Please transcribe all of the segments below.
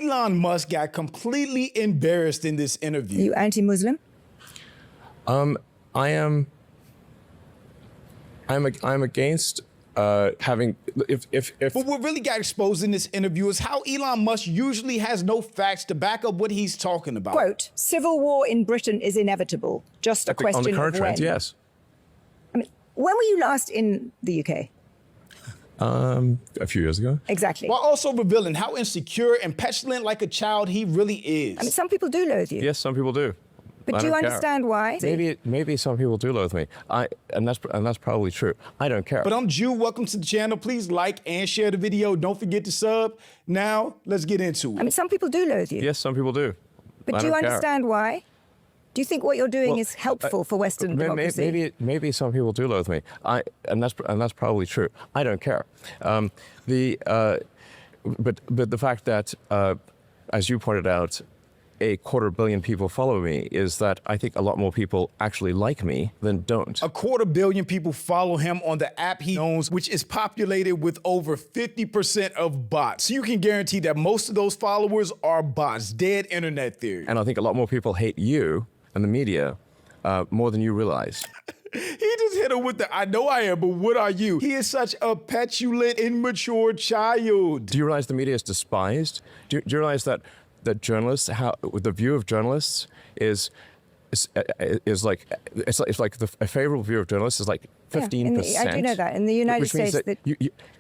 Elon Musk got completely embarrassed in this interview. You anti-Muslim? I'm against having if. But what really got exposed in this interview is how Elon Musk usually has no facts to back up what he's talking about. Quote, civil war in Britain is inevitable. Just a question on the current of when. trend, yes. I mean, when were you last in the UK? A few years ago. Exactly. While also revealing how insecure and petulant like a child he really is. I mean, some people do loathe you. Yes, some people do. But do you understand why? Maybe some people do loathe me. And that's probably true. I don't care. But I'm Jew. Welcome to the channel. Please like and share the video. Don't forget to sub. Now, let's get into it. I mean, some people do loathe you. Yes, some people do. But do you understand why? Do you think what you're doing is helpful for Western democracy? Maybe some people do loathe me. And that's probably true. I don't care. But the fact that, as you pointed out, 250 million people follow me is that I think a lot more people actually like me than don't. 250 million people follow him on the app he owns, which is populated with over 50% of bots. So you can guarantee that most of those followers are bots, dead internet theory. And I think a lot more people hate you and the media more than you realize. He just hit him with the, I know I am, but what are you? He is such a petulant, immature child. Do you realize the media is despised? Do you realize that journalists, how the view of journalists is like a favorable view of journalists is like 15%. I do know that in the United States.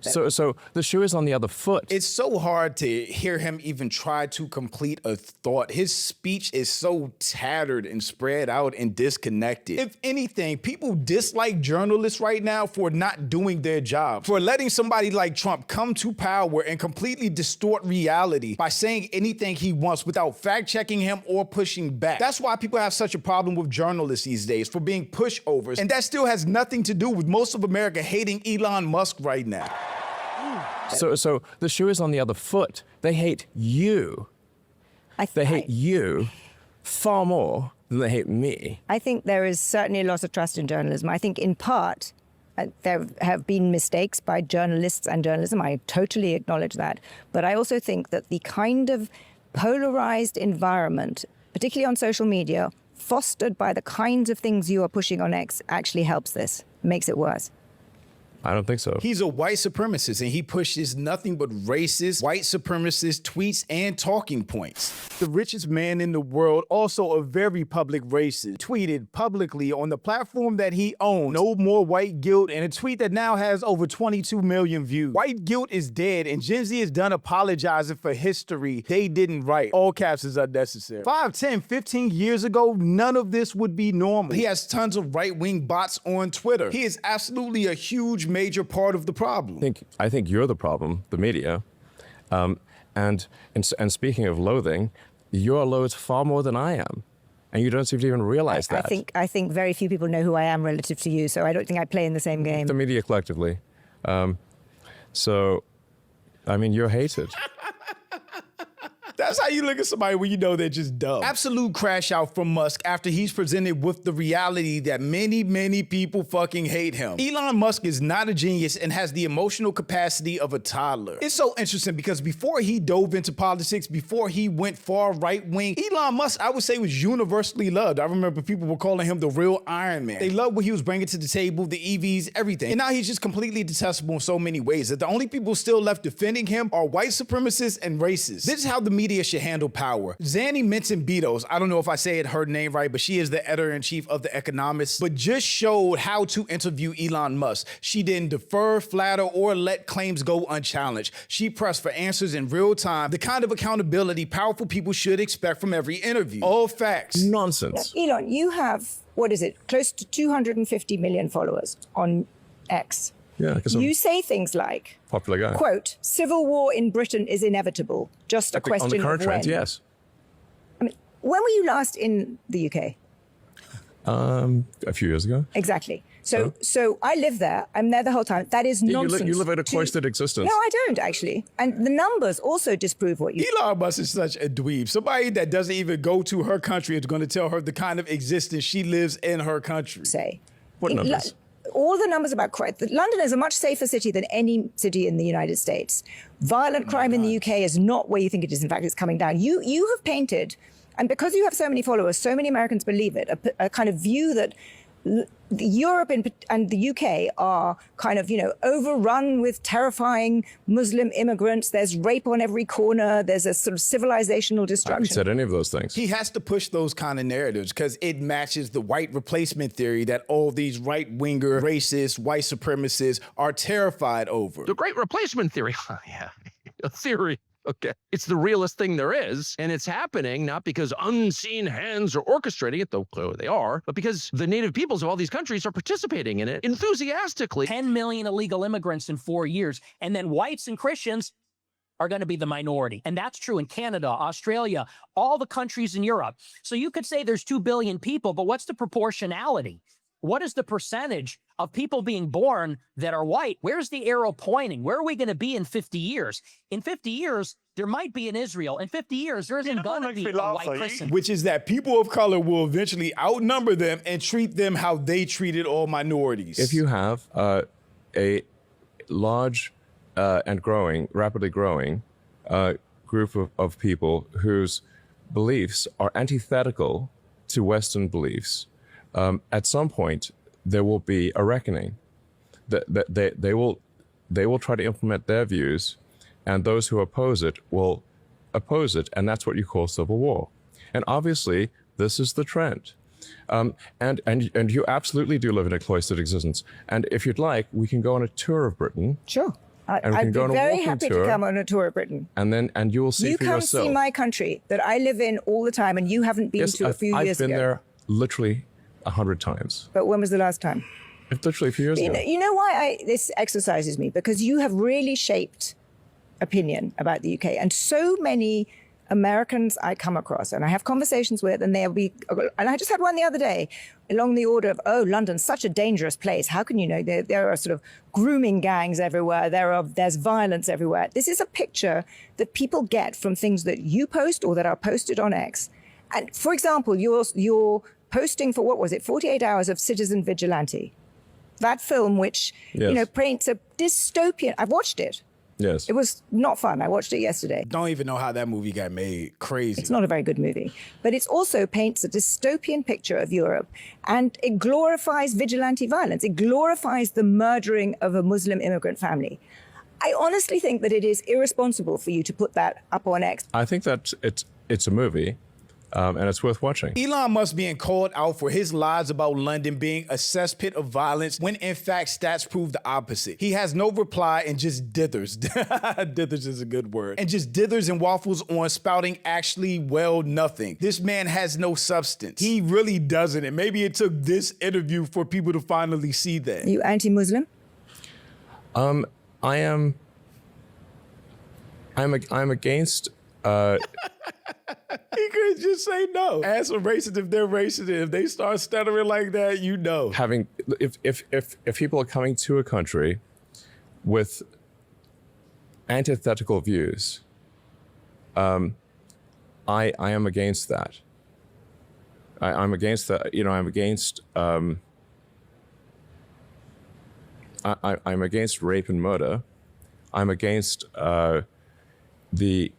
So the shoe is on the other foot. It's so hard to hear him even try to complete a thought. His speech is so tattered and spread out and disconnected. If anything, people dislike journalists right now for not doing their job, for letting somebody like Trump come to power and completely distort reality by saying anything he wants without fact-checking him or pushing back. That's why people have such a problem with journalists these days, for being pushovers. And that still has nothing to do with most of America hating Elon Musk right now. So the shoe is on the other foot. They hate you. They hate you far more than they hate me. I think there is certainly a loss of trust in journalism. I think in part, there have been mistakes by journalists and journalism. I totally acknowledge that. But I also think that the kind of polarized environment, particularly on social media, fostered by the kinds of things you are pushing on X, actually helps this, makes it worse. I don't think so. He's a white supremacist, and he pushes nothing but racist, white supremacist tweets and talking points. The richest man in the world, also a very public racist, tweeted publicly on the platform that he owns, "No more white guilt," in a tweet that now has over 22 million views. White guilt is dead, and Gen Z is done apologizing for history they didn't write. All caps is unnecessary. 5, 10, 15 years ago, none of this would be normal. He has tons of right-wing bots on Twitter. He is absolutely a huge major part of the problem. I think you're the problem, the media. And speaking of loathing, you're loathed far more than I am. And you don't seem to even realize that. I think very few people know who I am relative to you, so I don't think I play in the same game. The media collectively. So, I mean, you're hated. That's how you look at somebody when you know they're just dumb. Absolute crash out from Musk after he's presented with the reality that many, many people fucking hate him. Elon Musk is not a genius and has the emotional capacity of a toddler. It's so interesting because before he dove into politics, before he went far right-wing, Elon Musk, I would say, was universally loved. I remember people were calling him the real Iron Man. They loved what he was bringing to the table, the EVs, everything. And now he's just completely detestable in so many ways that the only people still left defending him are white supremacists and racists. This is how the media should handle power. Zanny Minton Beatles, I don't know if I say her name right, but she is the editor-in-chief of The Economist, but just showed how to interview Elon Musk. She didn't defer, flatter, or let claims go unchallenged. She pressed for answers in real time, the kind of accountability powerful people should expect from every interview. All facts. Nonsense. Now, Elon, you have, what is it, close to 250 million followers on X. Yeah, because you say things like, popular guy. Quote, civil war in Britain is inevitable. Just a question of when. On the current trend, yes. I mean, when were you last in the UK? A few years ago. Exactly. So I live there. I'm there the whole time. That is nonsense. You live in a cloistered existence. No, I don't, actually. And the numbers also disprove what you... Elon Musk is such a dweeb. Somebody that doesn't even go to her country is going to tell her the kind of existence she lives in her country. Say. What numbers? all the numbers about crime. London is a much safer city than any city in the United States. Violent crime in the UK is not where you think it is. In fact, it's coming down. You have painted, and because you have so many followers, so many Americans believe it, a kind of view that Europe and the UK are kind of, overrun with terrifying Muslim immigrants. There's rape on every corner. There's a sort of civilizational destruction. I haven't said any of those things. He has to push those kind of narratives because it matches the white replacement theory that all these right-winger, racist, white supremacists are terrified over. The great replacement theory. Yeah, a theory. Okay. It's the realest thing there is, and it's happening not because unseen hands are orchestrating it, though clearly they are, but because the native peoples of all these countries are participating in it enthusiastically. 10 million illegal immigrants in 4 years, and then whites and Christians are going to be the minority. And that's true in Canada, Australia, all the countries in Europe. So you could say there's 2 billion people, but what's the proportionality? What is the percentage of people being born that are white? Where's the arrow pointing? Where are we going to be in 50 years? In 50 years, there might be an Israel. In 50 years, there isn't going to be a white Christian. Which is that people of color will eventually outnumber them and treat them how they treated all minorities. If you have a large and rapidly growing group of people whose beliefs are antithetical to Western beliefs, at some point, there will be a reckoning. They will try to implement their views, and those who oppose it will oppose it, and that's what you call civil war. And obviously, this is the trend. And you absolutely do live in a cloistered existence. And if you'd like, we can go on a tour of Britain. Sure. I'd be very happy to come on a tour of Britain. And you will see for yourself. You come see my country that I live in all the time, and you haven't been to a few years ago. I've been there literally 100 times. But when was the last time? Literally a few years ago. You know why this exercises me? Because you have really shaped opinion about the UK. And so many Americans I come across and I have conversations with, and and I just had one the other day along the order of, oh, London's such a dangerous place. How can you know? There are sort of grooming gangs everywhere. There's violence everywhere. This is a picture that people get from things that you post or that are posted on X. And for example, you're posting for, what was it, 48 hours of Citizen Vigilante. That film, which, paints a dystopian, I've watched it. Yes. It was not fun. I watched it yesterday. Don't even know how that movie got made. Crazy. It's not a very good movie. But it also paints a dystopian picture of Europe, and it glorifies vigilante violence. It glorifies the murdering of a Muslim immigrant family. I honestly think that it is irresponsible for you to put that up on X. I think that it's a movie. And it's worth watching. Elon Musk being called out for his lies about London being a cesspit of violence when in fact stats prove the opposite. He has no reply and just dithers. Dithers is a good word. And just dithers and waffles on spouting actually nothing. This man has no substance. He really doesn't. And maybe it took this interview for people to finally see that. Are you anti-Muslim? I'm against He could just say no. Ask them racist if they're racist. If they start stuttering like that, you know. If people are coming to a country with antithetical views, I am against that. I'm against that. I'm against I'm against rape and murder. I'm against the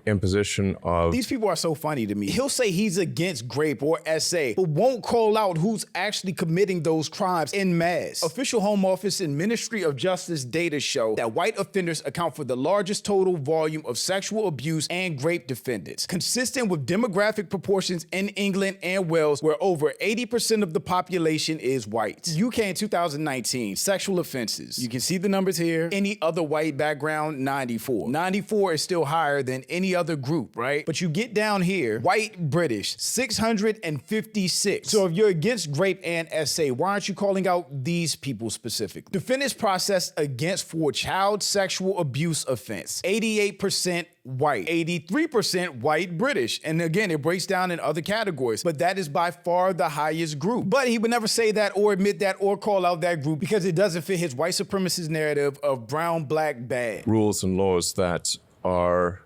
imposition of... These people are so funny to me. He'll say he's against grape or SA, but won't call out who's actually committing those crimes en masse. Official Home Office and Ministry of Justice data show that white offenders account for the largest total volume of sexual abuse and rape defendants, consistent with demographic proportions in England and Wales, where over 80% of the population is white. UK in 2019, sexual offenses. You can see the numbers here. Any other white background, 94. 94 is still higher than any other group, right? But you get down here, white British, 656. So if you're against grape and SA, why aren't you calling out these people specifically? Defendants processed against for child sexual abuse offense, 88% white, 83% white British. And again, it breaks down in other categories, but that is by far the highest group. But he would never say that or admit that or call out that group because it doesn't fit his white supremacist narrative of brown, black, bad. Rules and laws that are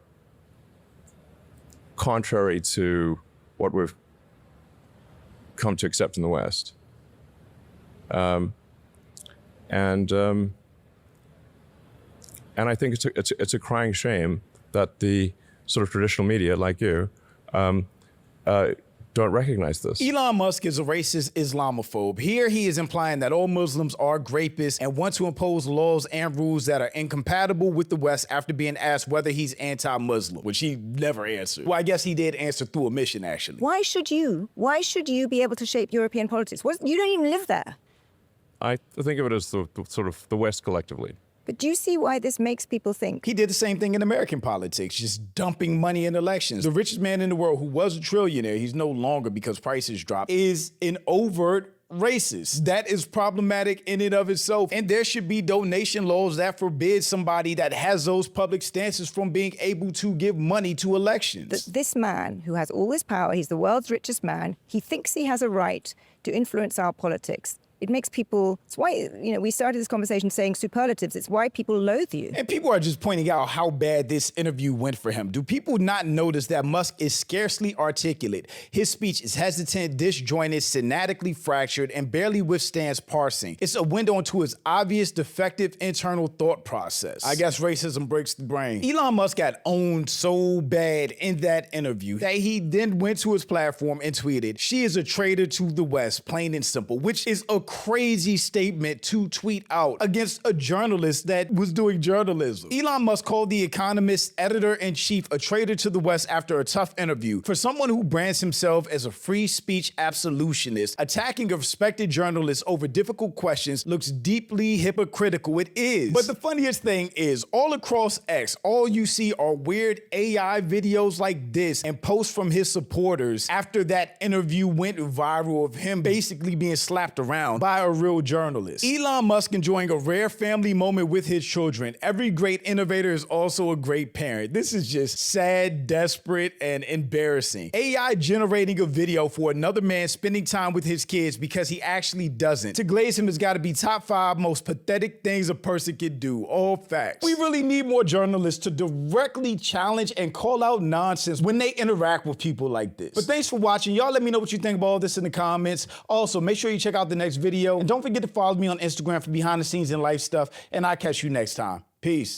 contrary to what we've come to accept in the West. And I think it's a crying shame that the sort of traditional media, like you, don't recognize this. Elon Musk is a racist Islamophobe. Here he is implying that all Muslims are rapists and want to impose laws and rules that are incompatible with the West after being asked whether he's anti-Muslim, which he never answered. Well, I guess he did answer through omission, actually. Why should you? Why should you be able to shape European politics? You don't even live there. I think of it as the sort of the West collectively. But do you see why this makes people think? He did the same thing in American politics, just dumping money in elections. The richest man in the world, who was a trillionaire, he's no longer because prices dropped, is an overt racist. That is problematic in and of itself. And there should be donation laws that forbid somebody that has those public stances from being able to give money to elections. This man who has all this power, he's the world's richest man, he thinks he has a right to influence our politics. It makes people, it's why, we started this conversation saying superlatives. It's why people loathe you. And people are just pointing out how bad this interview went for him. Do people not notice that Musk is scarcely articulate? His speech is hesitant, disjointed, synaptically fractured, and barely withstands parsing. It's a window into his obvious defective internal thought process. I guess racism breaks the brain. Elon Musk got owned so bad in that interview that he then went to his platform and tweeted, "She is a traitor to the West, plain and simple," which is a crazy statement to tweet out against a journalist that was doing journalism. Elon Musk called The Economist editor-in-chief a traitor to the West after a tough interview. For someone who brands himself as a free speech absolutionist, attacking a respected journalist over difficult questions looks deeply hypocritical. It is. But the funniest thing is, all across X, all you see are weird AI videos like this and posts from his supporters after that interview went viral of him basically being slapped around by a real journalist. Elon Musk enjoying a rare family moment with his children. Every great innovator is also a great parent. This is just sad, desperate, and embarrassing. AI generating a video for another man spending time with his kids because he actually doesn't. To glaze him has got to be top 5 most pathetic things a person can do. All facts. We really need more journalists to directly challenge and call out nonsense when they interact with people like this. But thanks for watching. Y'all let me know what you think about all this in the comments. Also, make sure you check out the next video. And don't forget to follow me on Instagram for behind the scenes and life stuff. And I'll catch you next time. Peace.